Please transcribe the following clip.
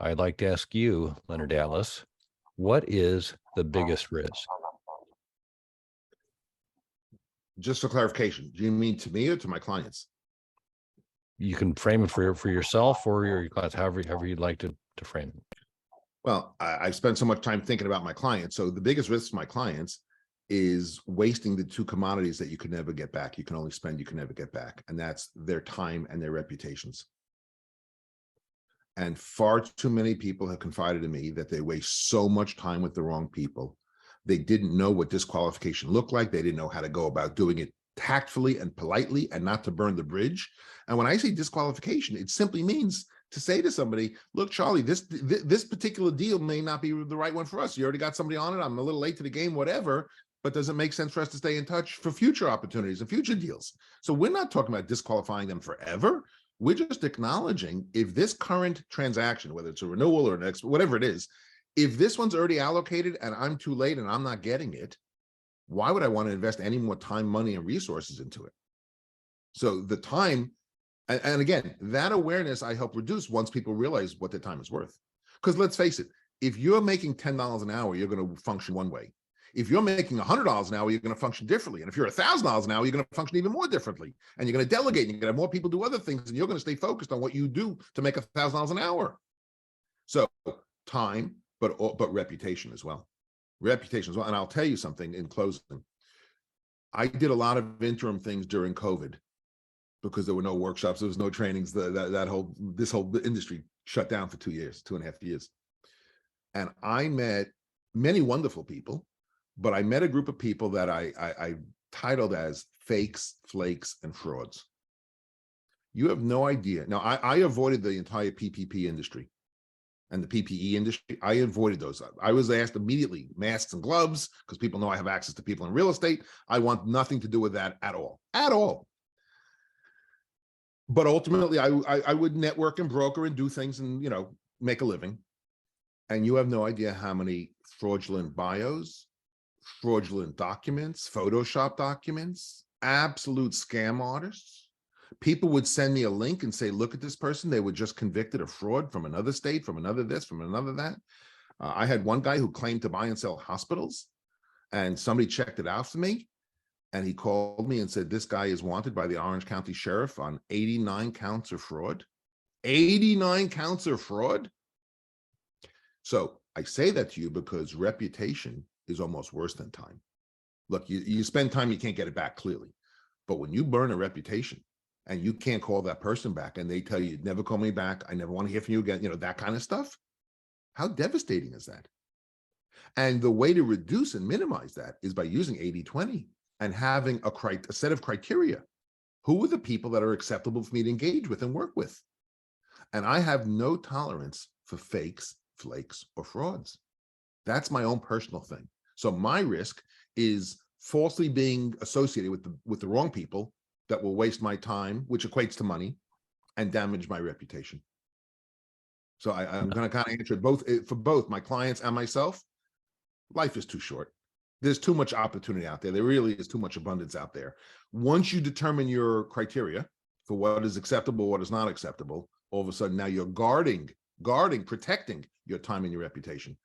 I'd like to ask you, Leonard Atlas, what is the biggest risk? Just for clarification, do you mean to me or to my clients? You can frame it for yourself or your clients, however you'd like to frame it. Well, I've spent so much time thinking about my clients. So the biggest risk to my clients is wasting the two commodities that you can never get back. You can only spend, you can never get back. And that's their time and their reputations. And far too many people have confided in me that they waste so much time with the wrong people. They didn't know what disqualification looked like. They didn't know how to go about doing it tactfully and politely and not to burn the bridge. And when I say disqualification, it simply means to say to somebody, look, Charlie, this particular deal may not be the right one for us. You already got somebody on it. I'm a little late to the game, whatever, but does it make sense for us to stay in touch for future opportunities and future deals? So we're not talking about disqualifying them forever. We're just acknowledging if this current transaction, whether it's a renewal or an whatever it is, if this one's already allocated and I'm too late and I'm not getting it, why would I want to invest any more time, money, and resources into it? So the time, and again, that awareness I help reduce once people realize what their time is worth. Because let's face it, if you're making $10 an hour, you're going to function one way. If you're making $100 an hour, you're going to function differently. And if you're $1,000 an hour, you're going to function even more differently. And you're going to delegate, and you're going to have more people do other things, and you're going to stay focused on what you do to make $1,000 an hour. So time, but reputation as well. Reputation as well. And I'll tell you something in closing. I did a lot of interim things during COVID because there were no workshops, there was no trainings. This whole industry shut down for 2 years, 2.5 years. And I met many wonderful people, but I met a group of people that I titled as fakes, flakes, and frauds. You have no idea. Now, I avoided the entire PPP industry and the PPE industry. I avoided those. I was asked immediately, masks and gloves, because people know I have access to people in real estate. I want nothing to do with that at all, at all. But ultimately, I would network and broker and do things and, you know, make a living. And you have no idea how many fraudulent bios, fraudulent documents, Photoshop documents, absolute scam artists. People would send me a link and say, look at this person. They were just convicted of fraud from another state, from another this, from another that. I had one guy who claimed to buy and sell hospitals, and somebody checked it out for me. And he called me and said, this guy is wanted by the Orange County Sheriff on 89 counts of fraud. 89 counts of fraud. So I say that to you because reputation is almost worse than time. Look, you spend time, you can't get it back clearly. But when you burn a reputation and you can't call that person back and they tell you, never call me back, I never want to hear from you again, you know, that kind of stuff, how devastating is that? And the way to reduce and minimize that is by using 80-20 and having a set of criteria. Who are the people that are acceptable for me to engage with and work with? And I have no tolerance for fakes, flakes, or frauds. That's my own personal thing. So my risk is falsely being associated with the wrong people that will waste my time, which equates to money, and damage my reputation. So I'm going to kind of answer it for both my clients and myself. Life is too short. There's too much opportunity out there. There really is too much abundance out there. Once you determine your criteria for what is acceptable, what is not acceptable, all of a sudden now you're guarding, protecting your time and your reputation.